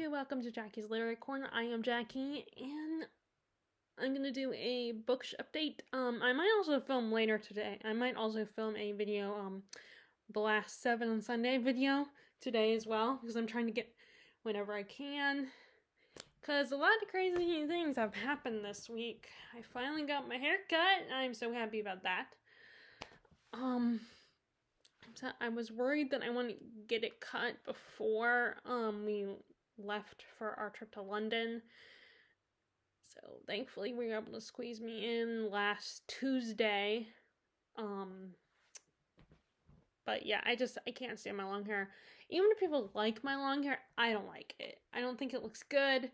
Okay, welcome to Jackie's Literary Corner. I am Jackie, and I'm gonna do a bookish update. I might also film later today. I might also film a video, the last 7 on Sunday video today as well, because I'm trying to get whenever I can. Because a lot of crazy things have happened this week. I finally got my hair cut, and I'm so happy about that. So I was worried that I wouldn't get it cut before we left for our trip to London. So thankfully we were able to squeeze me in last Tuesday. But yeah, I can't stand my long hair. Even if people like my long hair, I don't like it. I don't think it looks good.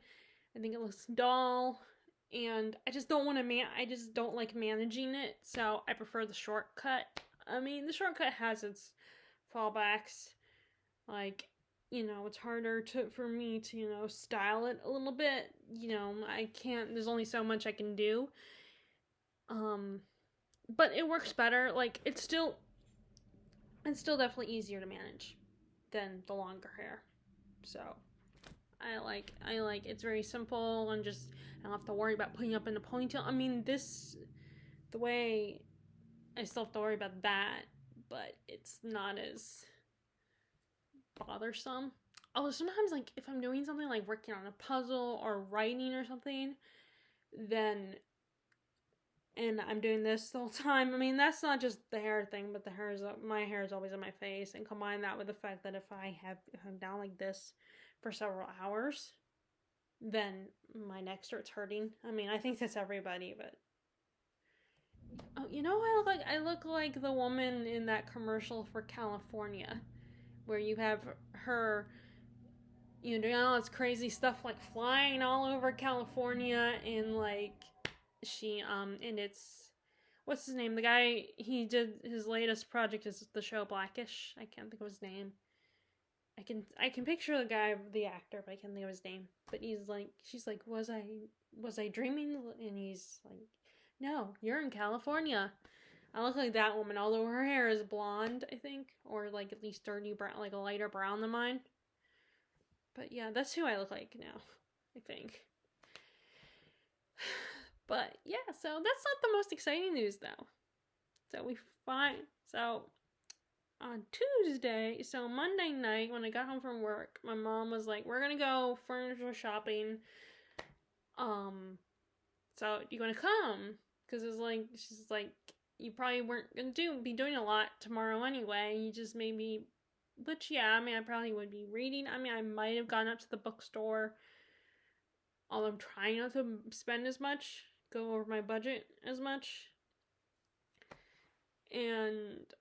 I think it looks dull. And I just don't want to I just don't like managing it. So I prefer the shortcut. I mean, the shortcut has its fallbacks. Like, it's harder for me to, style it a little bit. I can't, there's only so much I can do. But it works better. Like, it's still definitely easier to manage than the longer hair. So, I like it's very simple and just, I don't have to worry about putting up in a ponytail. I mean, the way, I still have to worry about that, but it's not as bothersome. Although sometimes, like, if I'm doing something like working on a puzzle or writing or something, and I'm doing this the whole time, I mean, that's not just the hair thing, but my hair is always in my face, and combine that with the fact that if I'm down like this for several hours, then my neck starts hurting. I mean, I think that's everybody, but oh, I look like the woman in that commercial for California, where you have her, doing all this crazy stuff, like flying all over California, and like and it's, what's his name? The guy, he did his latest project is the show Blackish. I can't think of his name. I can picture the guy, the actor, but I can't think of his name. But she's like, was I dreaming? And he's like, no, you're in California. I look like that woman, although her hair is blonde, I think, or like at least dirty brown, like a lighter brown than mine. But yeah, that's who I look like now, I think. But yeah, so that's not the most exciting news though. So on Tuesday, so Monday night when I got home from work, my mom was like, "We're gonna go furniture shopping. So you gonna come?" Because she's like, you probably weren't gonna be doing a lot tomorrow anyway. You just maybe, which yeah, I mean, I probably would be reading. I mean, I might have gone up to the bookstore. Although I'm trying not to spend as much, go over my budget as much. And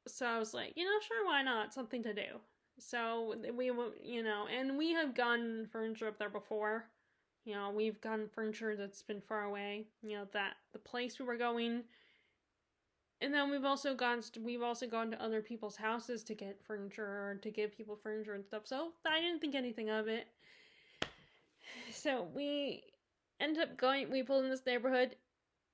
so I was like, sure, why not? Something to do. So we, and we have gotten furniture up there before. We've gotten furniture that's been far away. That the place we were going. And then we've also gone to other people's houses to get furniture or to give people furniture and stuff. So I didn't think anything of it. So we ended up we pulled in this neighborhood,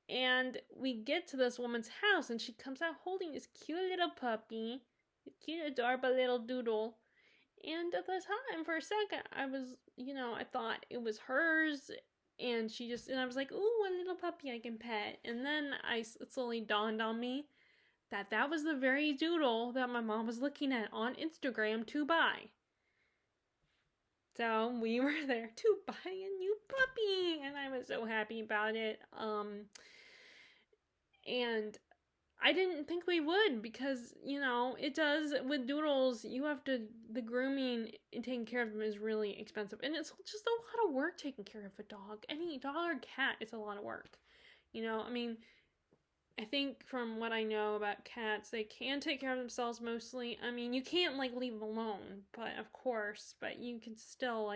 and we get to this woman's house, and she comes out holding this cute little puppy, cute, adorable little doodle. And at the time, for a second, I was, I thought it was hers, and I was like, ooh, a little puppy I can pet. And then it slowly dawned on me that was the very doodle that my mom was looking at on Instagram to buy. So we were there to buy a new puppy, and I was so happy about it. And I didn't think we would, because, it does, with doodles, the grooming and taking care of them is really expensive. And it's just a lot of work taking care of a dog. Any dog or cat, it's a lot of work. I mean, I think from what I know about cats, they can take care of themselves mostly. I mean, you can't, leave them alone, but of course, but you can still,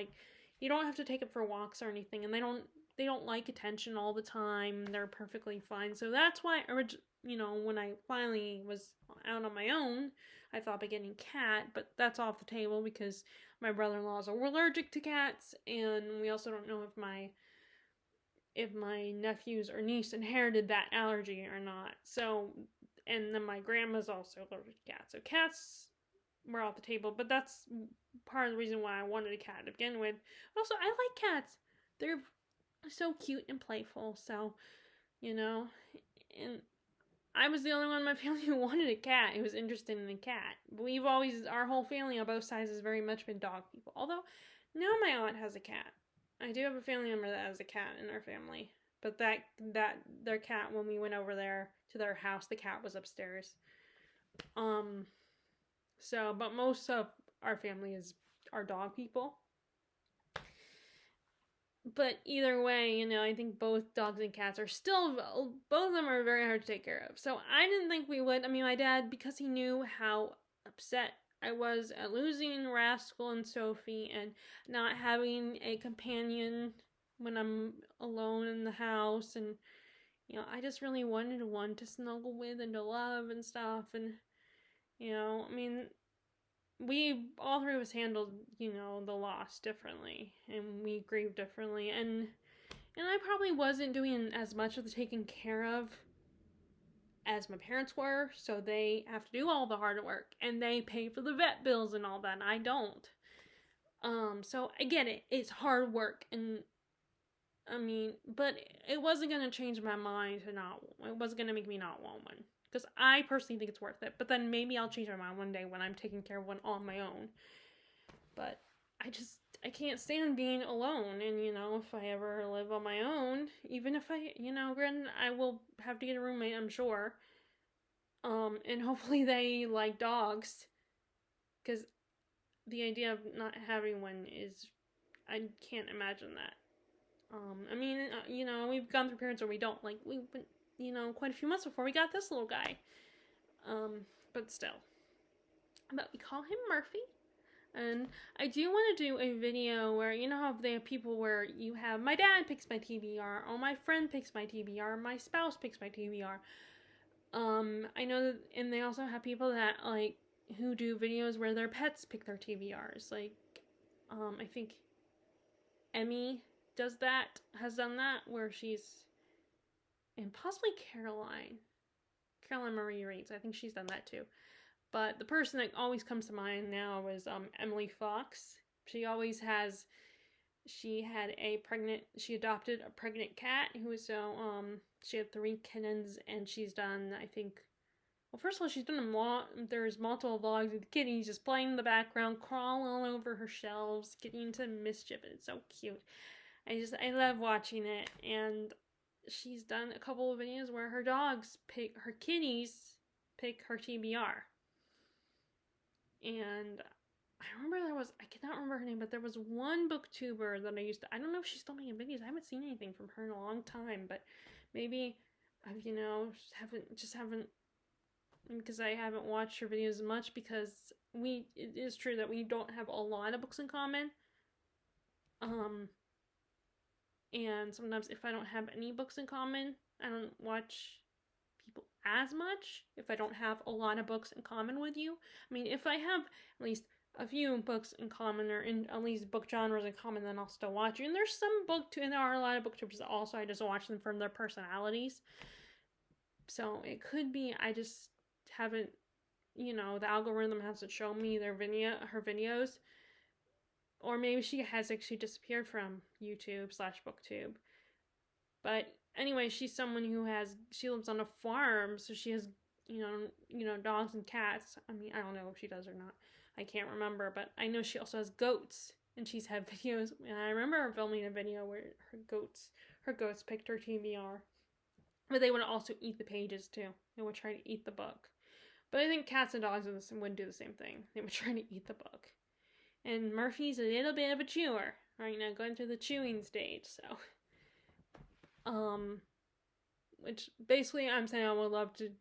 you don't have to take them for walks or anything, and they don't like attention all the time. They're perfectly fine. So that's why, when I finally was out on my own, I thought about getting a cat, but that's off the table because my brother-in-laws are allergic to cats, and we also don't know if my nephews or niece inherited that allergy or not. So, and then my grandma's also allergic to cats. So cats, we're off the table. But that's part of the reason why I wanted a cat to begin with. Also, I like cats. They're so cute and playful. So, you know, and I was the only one in my family who wanted a cat, who was interested in a cat. We've always, our whole family on both sides has very much been dog people. Although, now my aunt has a cat. I do have a family member that has a cat in our family. But their cat, when we went over there to their house, the cat was upstairs. So, but most of our family are dog people. But either way, I think both dogs and cats are still, both of them are very hard to take care of. So I didn't think we would. I mean, my dad, because he knew how upset I was at losing Rascal and Sophie and not having a companion when I'm alone in the house. And, I just really wanted one to snuggle with and to love and stuff. And, I mean, we all three of us handled the loss differently, and we grieved differently, and I probably wasn't doing as much of the taking care of as my parents were, so they have to do all the hard work and they pay for the vet bills and all that, and I don't. So I get it, it's hard work, and I mean, but it wasn't going to change my mind it wasn't going to make me not want one. Because I personally think it's worth it. But then maybe I'll change my mind one day when I'm taking care of one on my own. But I can't stand being alone. And, if I ever live on my own, even if granted, I will have to get a roommate, I'm sure. And hopefully they like dogs. Because the idea of not having one I can't imagine that. I mean, we've gone through periods where we don't, like, we've been, quite a few months before we got this little guy. But still. But we call him Murphy. And I do want to do a video where, how they have people where you have my dad picks my TBR, or my friend picks my TBR, my spouse picks my TBR. I know that, and they also have people that, like, who do videos where their pets pick their TBRs. Like, I think Emmy has done that, where she's, and possibly Caroline Marie Reeds, I think she's done that too. But the person that always comes to mind now is Emily Fox. She adopted a pregnant cat who was she had 3 kittens, and she's done, I think, well, first of all, she's done there's multiple vlogs with the kitties just playing in the background, crawling all over her shelves, getting into mischief, and it's so cute. I love watching it. And she's done a couple of videos where her kitties pick her TBR. And I remember I cannot remember her name, but there was one booktuber that I don't know if she's still making videos. I haven't seen anything from her in a long time, but maybe I've, haven't, because I haven't watched her videos much, because it is true that we don't have a lot of books in common. And sometimes if I don't have any books in common, I don't watch people as much if I don't have a lot of books in common with you. I mean, if I have at least a few books in common, or in at least book genres in common, then I'll still watch you. And there's and there are a lot of booktubers that also I just watch them for their personalities. So it could be I just haven't, the algorithm hasn't shown me her videos. Or maybe she has actually disappeared from YouTube/booktube. But anyway, she's someone she lives on a farm, so she has, dogs and cats. I mean, I don't know if she does or not. I can't remember, but I know she also has goats, and she's had videos. And I remember her filming a video where her goats picked her TBR. But they would also eat the pages too. They would try to eat the book. But I think cats and dogs wouldn't do the same thing. They would try to eat the book. And Murphy's a little bit of a chewer right now, going through the chewing stage, so. Which basically I'm saying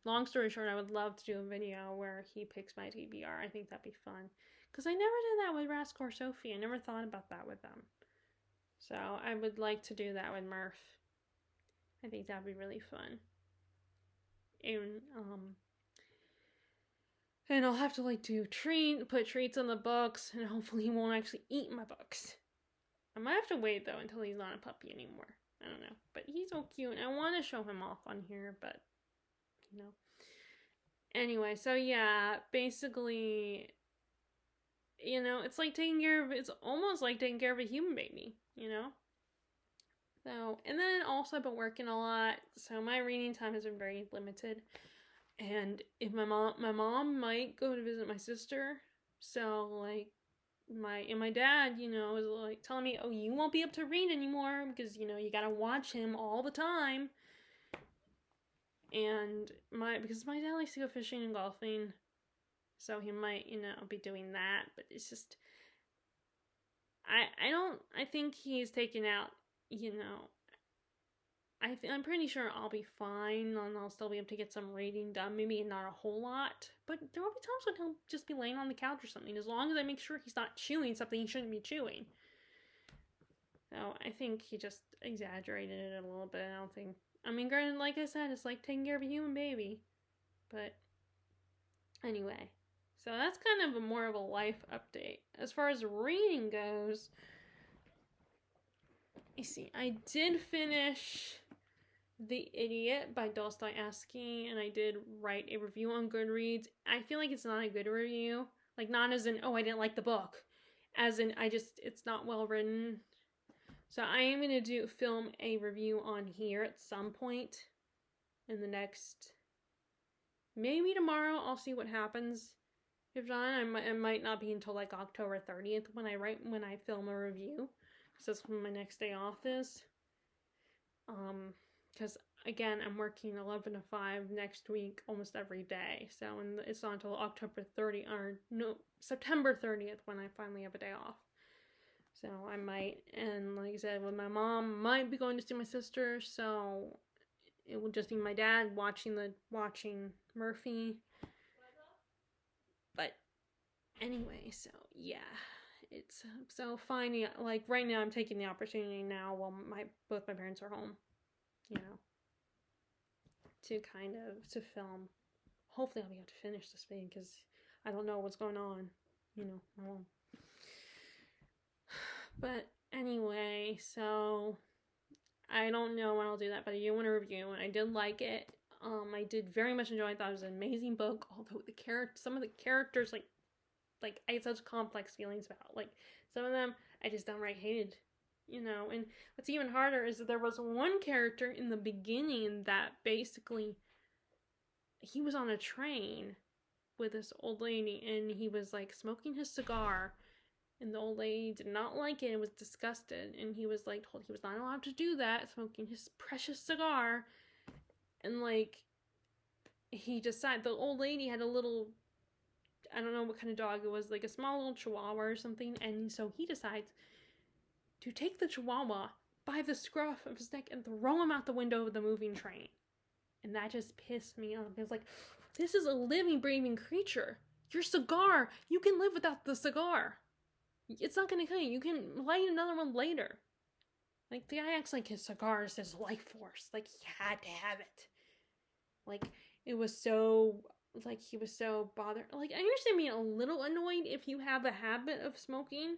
long story short, I would love to do a video where he picks my TBR. I think that'd be fun. Because I never did that with Rascal or Sophie. I never thought about that with them. So I would like to do that with Murph. I think that'd be really fun. And I'll have to put treats in the books, and hopefully he won't actually eat my books. I might have to wait though until he's not a puppy anymore. I don't know, but he's so cute. I want to show him off on here, but Anyway, so yeah, basically it's like taking care of, it's almost like taking care of a human baby, So, and then also I've been working a lot, so my reading time has been very limited. And if my mom might go to visit my sister, so like my dad, is like telling me, oh, you won't be able to read anymore because you gotta watch him all the time. And because my dad likes to go fishing and golfing, so he might be doing that. But it's just I think he's taken out I'm pretty sure I'll be fine and I'll still be able to get some reading done. Maybe not a whole lot, but there will be times when he'll just be laying on the couch or something, as long as I make sure he's not chewing something he shouldn't be chewing. So I think he just exaggerated it a little bit. Granted, like I said, it's like taking care of a human baby. But anyway, so that's kind of more of a life update. As far as reading goes, you see, I did finish The Idiot by Dostoevsky, and I did write a review on Goodreads. I feel like it's not a good review. Like, not as in, oh, I didn't like the book. As in, it's not well written. So I am going to film a review on here at some point in the next, maybe tomorrow. I'll see what happens. If not, it might not be until like October 30th when I film a review. Because that's when my next day off is. Because again, I'm working 11 to 5 next week almost every day. So it's not until September 30th when I finally have a day off. So I might, and like I said, with my mom, might be going to see my sister. So it will just be my dad watching Murphy. But anyway, so yeah. It's so finding, like, right now I'm taking the opportunity now while both my parents are home, to film. Hopefully I'll be able to finish this thing because I don't know what's going on, But anyway, so I don't know when I'll do that, but I do want to review, and I did like it. I did very much enjoy it. I thought it was an amazing book, although some of the characters, like I had such complex feelings about. Like, some of them I just downright hated, And what's even harder is that there was one character in the beginning that basically, he was on a train with this old lady, and he was, like, smoking his cigar, and the old lady did not like it and was disgusted, and he was, like, told he was not allowed to do that, smoking his precious cigar, and, like, he decided, the old lady had a little, I don't know what kind of dog it was, like a small little chihuahua or something, and so he decides to take the chihuahua by the scruff of his neck and throw him out the window of the moving train. And that just pissed me off. It was like, this is a living, breathing creature. Your cigar, you can live without the cigar. It's not going to kill you. You can light another one later. Like, the guy acts like his cigar is his life force. Like, he had to have it. Like, it was so, like, he was so bothered. Like, I understand being a little annoyed if you have a habit of smoking.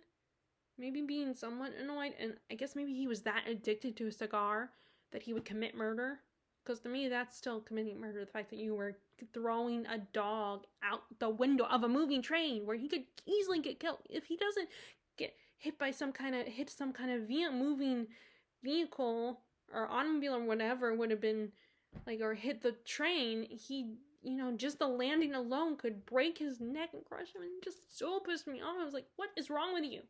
Maybe being somewhat annoyed. And I guess maybe he was that addicted to a cigar that he would commit murder. Because to me, that's still committing murder. The fact that you were throwing a dog out the window of a moving train where he could easily get killed. If he doesn't get hit by some kind of moving vehicle or automobile or whatever, would have been like, or hit the train, he, just the landing alone could break his neck and crush him, and it just so pissed me off. I was like, what is wrong with you?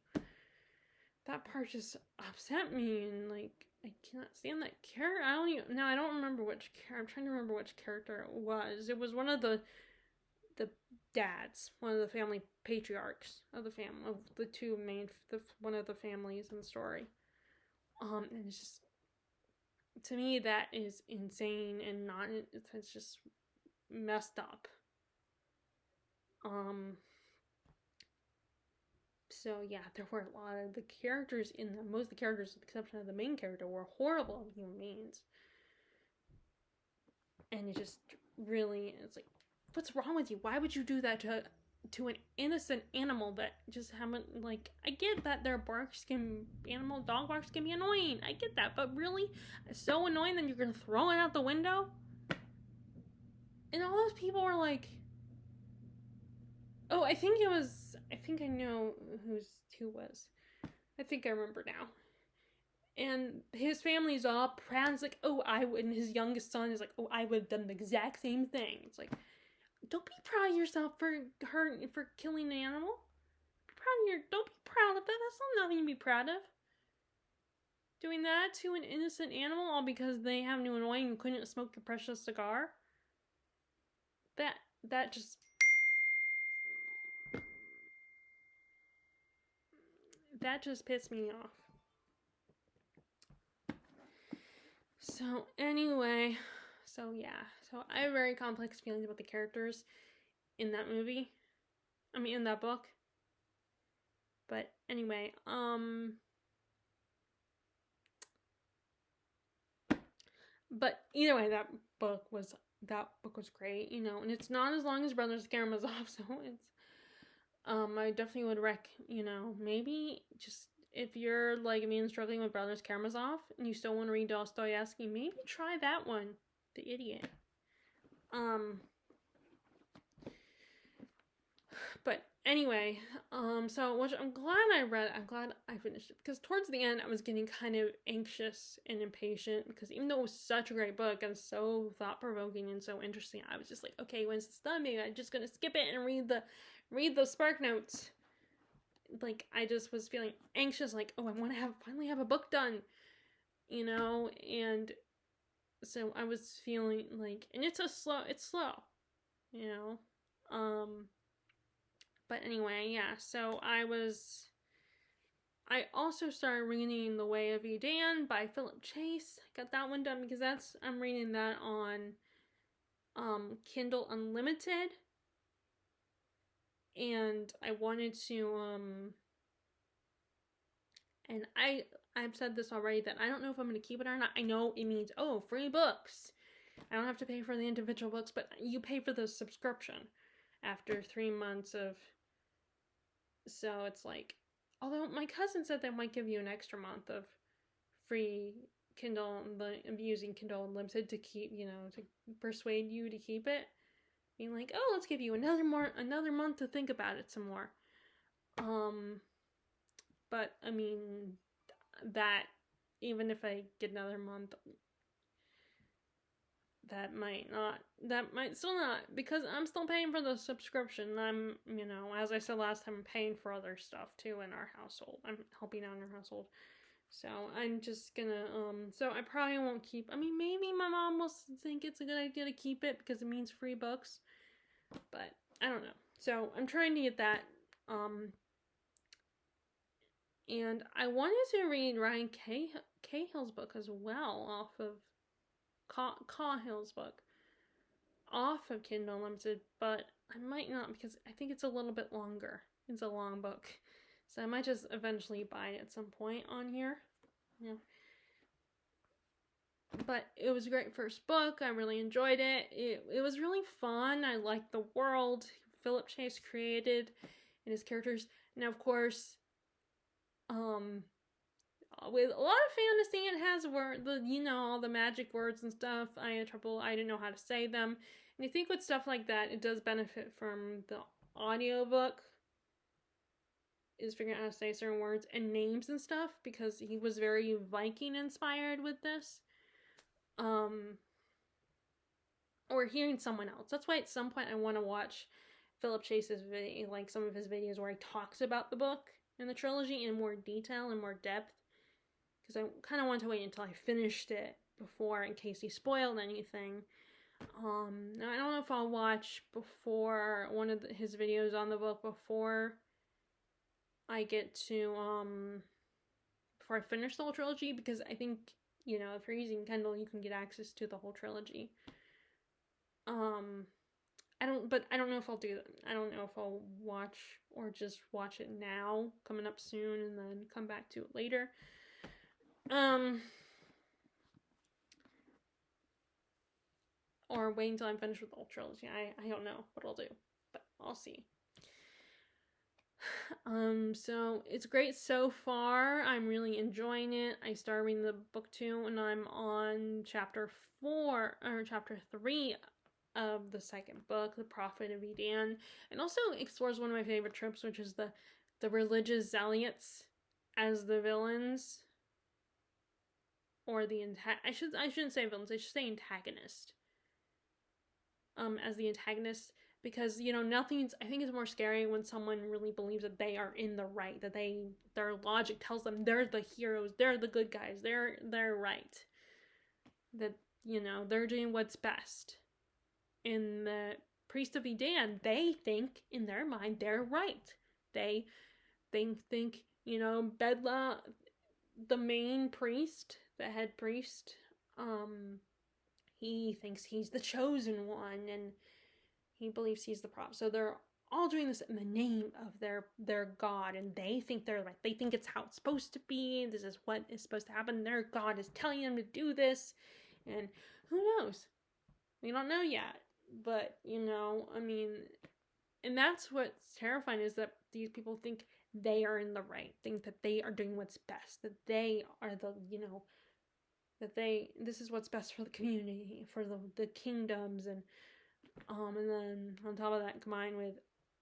That part just upset me, and like, I cannot stand that character. I don't remember which character. I'm trying to remember which character it was. It was one of the dads, one of the family patriarchs of the family, of the two main, one of the families in the story. And it's just, to me, that is insane and not, it's just messed up. So yeah, there were a lot of the characters most of the characters, with the exception of the main character, were horrible human beings. And it just really, it's like, what's wrong with you? Why would you do that to an innocent animal that just haven't, like, I get that dog barks can be annoying. I get that, but really? It's so annoying that you're gonna throw it out the window? And all those people were like, oh, I think it was I think I know who was. I think I remember now. And his family's all proud. It's like, oh, I would. And his youngest son is like, oh, I would have done the exact same thing. It's like, don't be proud of yourself for killing an animal. Don't be proud of that. That's not nothing to be proud of. Doing that to an innocent animal all because they have to annoy you and couldn't smoke your precious cigar. That just pissed me off. So anyway, so I have very complex feelings about the characters in that movie. I mean, in that book. But anyway, but either way, that book was great, and it's not as long as Brothers Karamazov, so it's, I definitely would maybe just, if you're like me and struggling with Brothers Karamazov, and you still want to read Dostoevsky, maybe try that one, The Idiot. But anyway, so which I'm glad I read. I'm glad I finished it, because towards the end I was getting kind of anxious and impatient, because even though it was such a great book and so thought-provoking and so interesting, I was just like, okay, when it's done, maybe I'm just gonna skip it and read the spark notes. Like, I just was feeling anxious, like, oh, I want to finally have a book done, and so I was feeling like, and it's slow, But anyway, yeah, so I also started reading The Way of Edan by Philip Chase. I got that one done because I'm reading that on Kindle Unlimited. And I wanted to, and I've said this already, that I don't know if I'm going to keep it or not. I know it means, oh, free books. I don't have to pay for the individual books, but you pay for the subscription after 3 months of, so it's like, although my cousin said they might give you an extra month of free Kindle, using Kindle Unlimited to keep, to persuade you to keep it. Being like, oh, let's give you another month to think about it some more. But I mean, that, even if I get another month, that might still not, because I'm still paying for the subscription. I'm, as I said last time, I'm paying for other stuff too in our household. I'm helping out in our household. So I'm just gonna, so I probably won't keep, maybe my mom will think it's a good idea to keep it because it means free books, but I don't know. So I'm trying to get that, and I wanted to read Ryan Cahill's book as well, off of Cahill's book, off of Kindle Unlimited, but I might not, because I think it's a little bit longer. It's a long book. So I might just eventually buy it at some point on here. Yeah. But it was a great first book. I really enjoyed it. It was really fun. I liked the world Philip Chase created and his characters. Now, of course, with a lot of fantasy, it has all the magic words and stuff. I had trouble. I didn't know how to say them. And I think with stuff like that, it does benefit from the audiobook, is figuring out how to say certain words and names and stuff, because he was very Viking inspired with this. Or hearing someone else. That's why at some point I want to watch Philip Chase's video, like some of his videos where he talks about the book and the trilogy in more detail and more depth, because I kind of wanted to wait until I finished it before, in case he spoiled anything. Now I don't know if I'll watch before one of his videos on the book before I get to, before I finish the whole trilogy, because I think, if you're using Kindle, you can get access to the whole trilogy. I don't know if I'll do that. I don't know if I'll watch, or just watch it now, coming up soon, and then come back to it later. Or wait until I'm finished with the whole trilogy. I don't know what I'll do, but I'll see. So it's great so far. I'm really enjoying it. I started reading the book 2, and I'm on chapter 3 of the second book, The Prophet of Edan, and also explores one of my favorite tropes, which is the religious zealots as the villains, or I shouldn't say villains, I should say antagonist. As the antagonist, because I think it's more scary when someone really believes that they are in the right, that their logic tells them they're the heroes, they're the good guys, they're right, that they're doing what's best. In the Priest of Edan, they think in their mind they're right. They think Bedla, the main priest, the head priest, he thinks he's the chosen one, and he believes he's the prophet. So they're all doing this in the name of their god, and they think they're right. They think it's how it's supposed to be. This is what is supposed to happen. Their god is telling them to do this, and who knows? We don't know yet. But and that's what's terrifying, is that these people think they are in the right, think that they are doing what's best, that they are this is what's best for the community, for the kingdoms, and then on top of that, combined with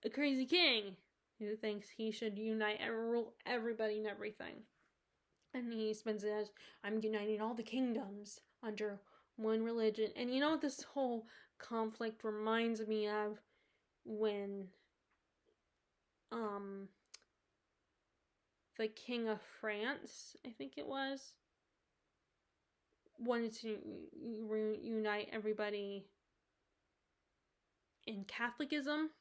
a crazy king who thinks he should unite and rule everybody and everything. And he spends it as, I'm uniting all the kingdoms under one religion. And what this whole conflict reminds me of? When the King of France, I think it was, wanted to unite everybody in Catholicism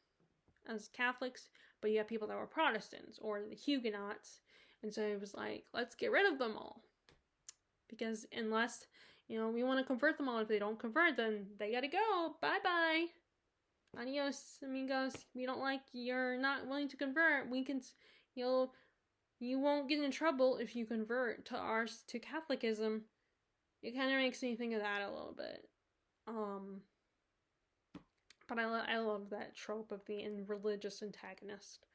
as Catholics, but you have people that were Protestants or the Huguenots, and so it was like, let's get rid of them all, because unless we want to convert them all, if they don't convert, then they gotta go, bye, adios amigos, we don't like you're not willing to convert. You won't get in trouble if you convert to Catholicism. It kind of makes me think of that a little bit. But I love that trope of the religious antagonist.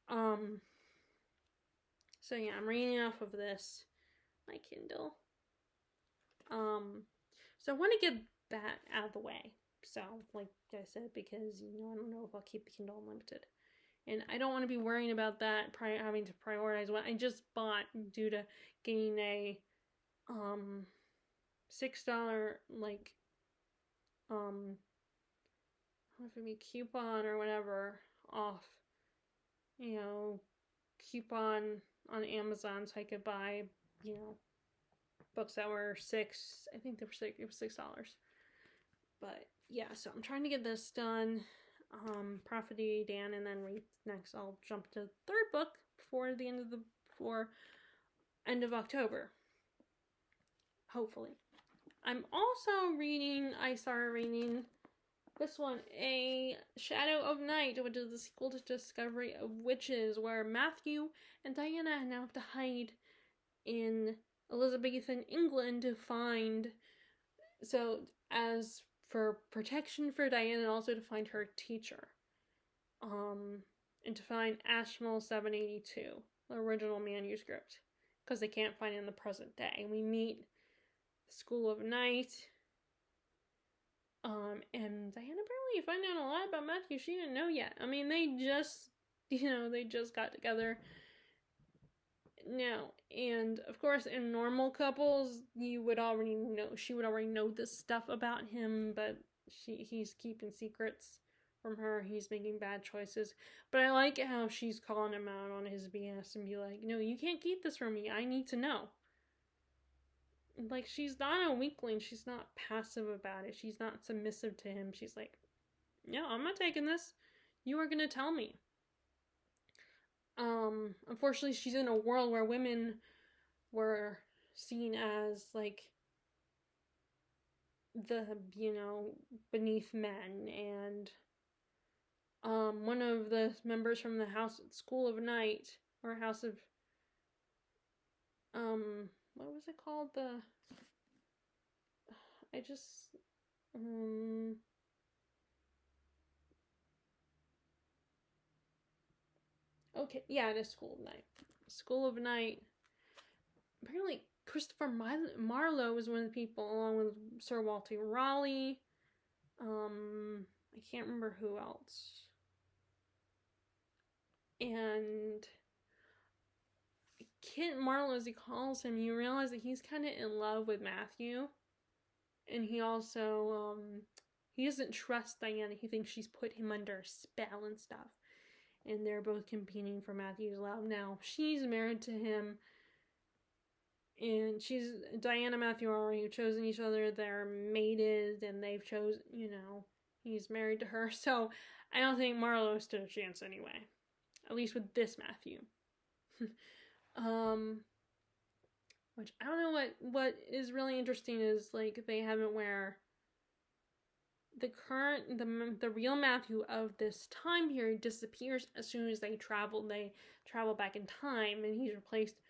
So yeah, I'm reading off of this, my Kindle. So I want to get that out of the way. So, like I said, because I don't know if I'll keep the Kindle Unlimited, and I don't want to be worrying about that, having to prioritize what I just bought due to getting a $6 if it be coupon or whatever off, coupon on Amazon, so I could buy books that were $6. I think they were $6. It was $6. But yeah, so I'm trying to get this done, Prophet of Edan, and then next I'll jump to the third book before the end of October, hopefully. I started reading this one, A Shadow of Night, which is the sequel to Discovery of Witches, where Matthew and Diana now have to hide in Elizabethan England to find, as for protection for Diana, and also to find her teacher. And to find Ashmole 782, the original manuscript, because they can't find it in the present day. We meet the School of Night, and Diana apparently found out a lot about Matthew she didn't know yet. I mean, they just got together now, and of course, in normal couples, she would already know this stuff about him, but he's keeping secrets from her. He's making bad choices. But I like how she's calling him out on his BS and be like, no, you can't keep this from me. I need to know. Like, she's not a weakling. She's not passive about it. She's not submissive to him. She's like, no, I'm not taking this. You are going to tell me. Unfortunately, she's in a world where women were seen as, like, the, beneath men, and one of the members from the School of Night, or House of, what was it called? Okay, yeah, it is School of Night. School of Night. Apparently, Christopher Marlowe was one of the people, along with Sir Walter Raleigh. I can't remember who else. And Kit Marlowe, as he calls him, you realize that he's kind of in love with Matthew. And he also, he doesn't trust Diana. He thinks she's put him under a spell and stuff. And they're both competing for Matthew's love. Now, she's married to him. And Diana and Matthew are already chosen each other. They're mated, and they've chosen, he's married to her. So I don't think Marlowe stood a chance anyway. At least with this Matthew. Which I don't know what is really interesting is like they have it where the real Matthew of this time period disappears as soon as they travel back in time, and he's replaced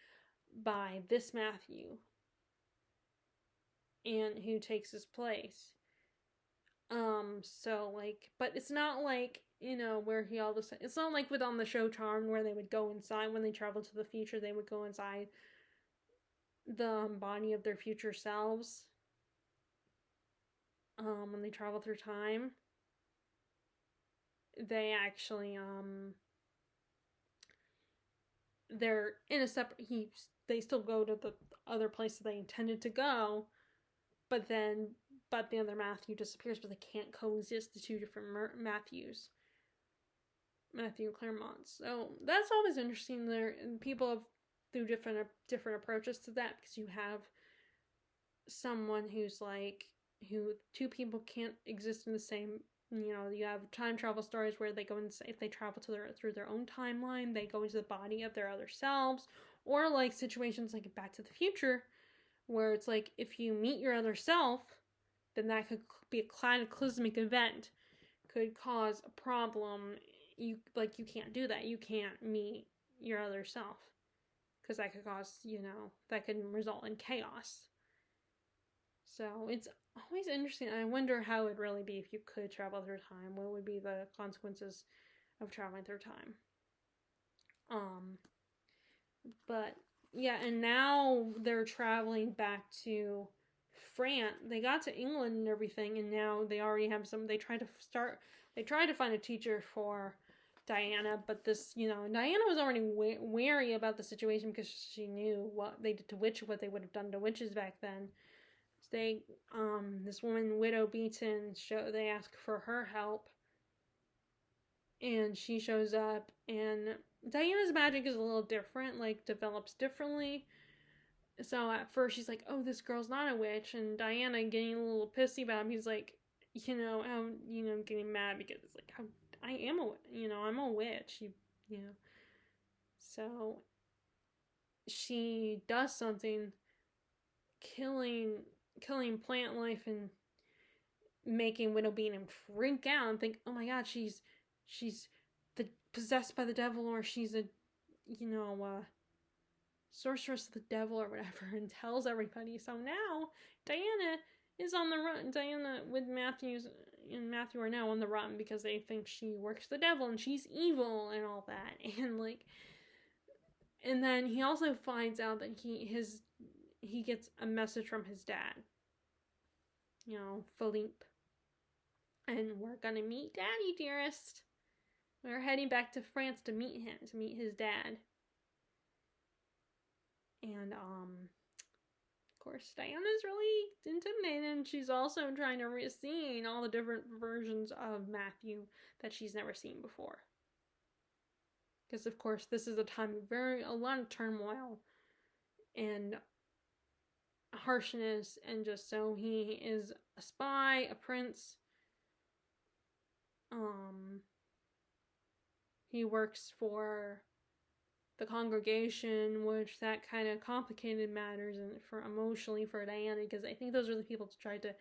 by this Matthew, and who takes his place. So like, but it's not like, where he all of a sudden, it's not like with on the show Charmed where they would go inside when they travel to the future, they would go inside the body of their future selves. When they travel through time, they actually, they're in a separate, they still go to the other place that they intended to go, but the other Matthew disappears, but they can't coexist, the two different Matthews. Matthew and Claremont. So that's always interesting there, and people have through different approaches to that, because you have someone who's like, two people can't exist in the same, you have time travel stories where they go and if they travel through their own timeline, they go into the body of their other selves, or like situations like Back to the Future, where it's like if you meet your other self, then that could be a cataclysmic event, could cause a problem. You can't do that. You can't meet your other self, because that could cause, that could result in chaos. So it's always interesting. I wonder how it would really be if you could travel through time. What would be the consequences of traveling through time? But yeah, and now they're traveling back to France. They got to England and everything, and now they already have they tried to find a teacher for Diana, but Diana was already wary about the situation because she knew what they did to what they would have done to witches back then. So this woman, Widow Beaton, they ask for her help, and she shows up, and Diana's magic is a little different, like develops differently. So at first she's like, "Oh, this girl's not a witch," and Diana getting a little pissy about him. He's like, getting mad because it's like, I am I'm a witch, So she does something, killing plant life and making Widow Beaton freak out and think, oh my god, she's possessed by the devil, or she's a sorceress of the devil or whatever, and tells everybody. So now Diana is on the run. Diana with Matthew are now on the run because they think she works the devil and she's evil and all that. And then he also finds out that he gets a message from his dad, Philippe. And we're gonna meet Daddy, dearest. We're heading back to France to meet his dad. And of course, Diana's really intimidated, and she's also trying to see all the different versions of Matthew that she's never seen before. Because of course, this is a time of a lot of turmoil and harshness, and just so he is a spy, a prince. He works for the congregation, which that kind of complicated matters and emotionally for Diana, because I think those are the people to try to,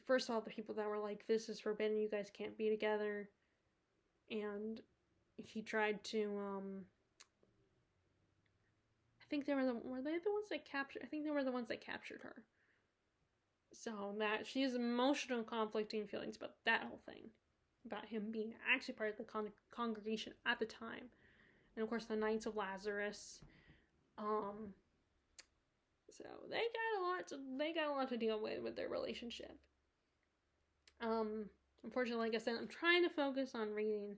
first of all, the people that were like, this is forbidden, you guys can't be together, and he tried to, I think they were the ones that captured her. So that she has emotional conflicting feelings about that whole thing, about him being actually part of the congregation at the time. And of course, the Knights of Lazarus. So they got a lot to deal with their relationship. Unfortunately, like I said, I'm trying to focus on reading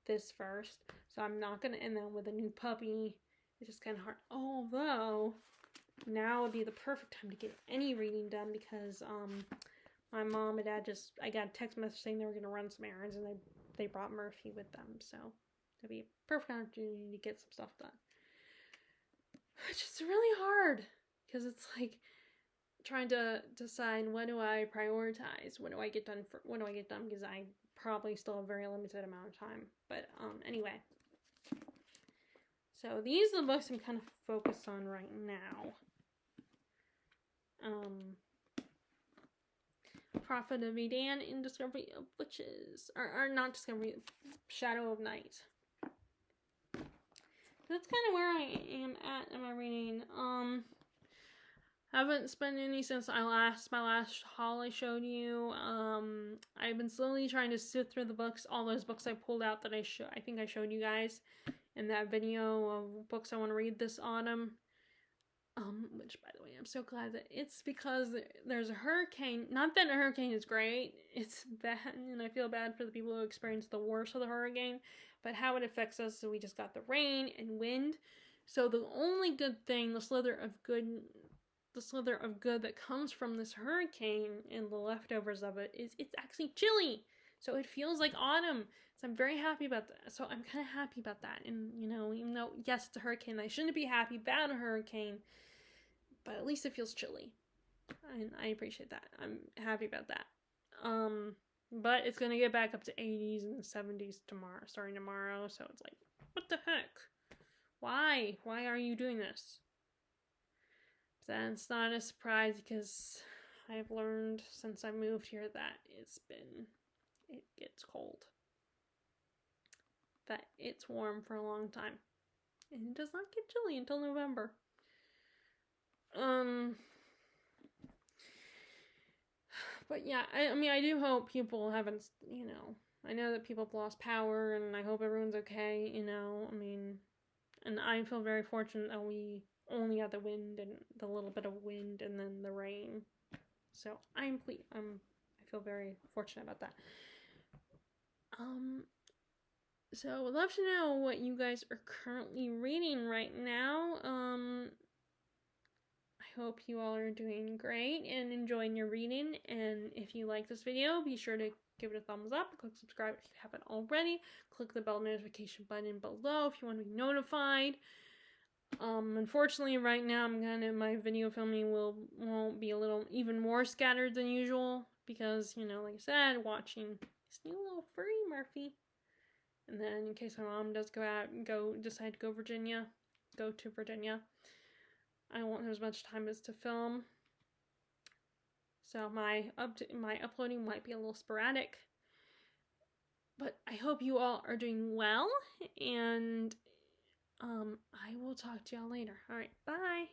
this first, so I'm not going to end up with a new puppy. It's just kind of hard. Although, now would be the perfect time to get any reading done because, my mom and dad I got a text message saying they were going to run some errands, and they brought Murphy with them, so it'd be a perfect opportunity to get some stuff done. It's just really hard, because it's like trying to decide what do I prioritize, what do I get done, because I probably still have a very limited amount of time. But anyway, so these are the books I'm kind of focused on right now. Prophet of Edan in Discovery of Witches, or not Discovery, Shadow of Night. That's kind of where I am at in my reading. I haven't spent any since my last haul I showed you. I've been slowly trying to sift through the books, all those books I pulled out that I think I showed you guys in that video of books I want to read this autumn. Which, by the way, I'm so glad that it's because there's a hurricane. Not that a hurricane is great. It's bad, and I feel bad for the people who experienced the worst of the hurricane. But how it affects us, so we just got the rain and wind. So the only good thing, the slither of good that comes from this hurricane and the leftovers of it is it's actually chilly. So it feels like autumn. So I'm very happy about that. So I'm kind of happy about that. And, even though, yes, it's a hurricane, I shouldn't be happy about a hurricane. But at least it feels chilly. And I appreciate that. I'm happy about that. But it's going to get back up to 80s and 70s starting tomorrow. So it's like, what the heck? Why? Why are you doing this? That's not a surprise because I've learned since I moved here that it gets cold. That it's warm for a long time. And it does not get chilly until November. But yeah, I do hope people haven't, I know that people have lost power, and I hope everyone's okay, and I feel very fortunate that we only got the wind and the little bit of wind and then the rain. So I feel very fortunate about that. So I would love to know what you guys are currently reading right now. I hope you all are doing great and enjoying your reading. And if you like this video, be sure to give it a thumbs up. Click subscribe if you haven't already. Click the bell notification button below if you want to be notified. Unfortunately, right now my video filming won't be a little even more scattered than usual because, like I said, watching this new little furry Murphy. And then in case my mom does decide to go to Virginia, I won't have as much time as to film. So my uploading might be a little sporadic. But I hope you all are doing well, and I will talk to y'all later. All right, bye.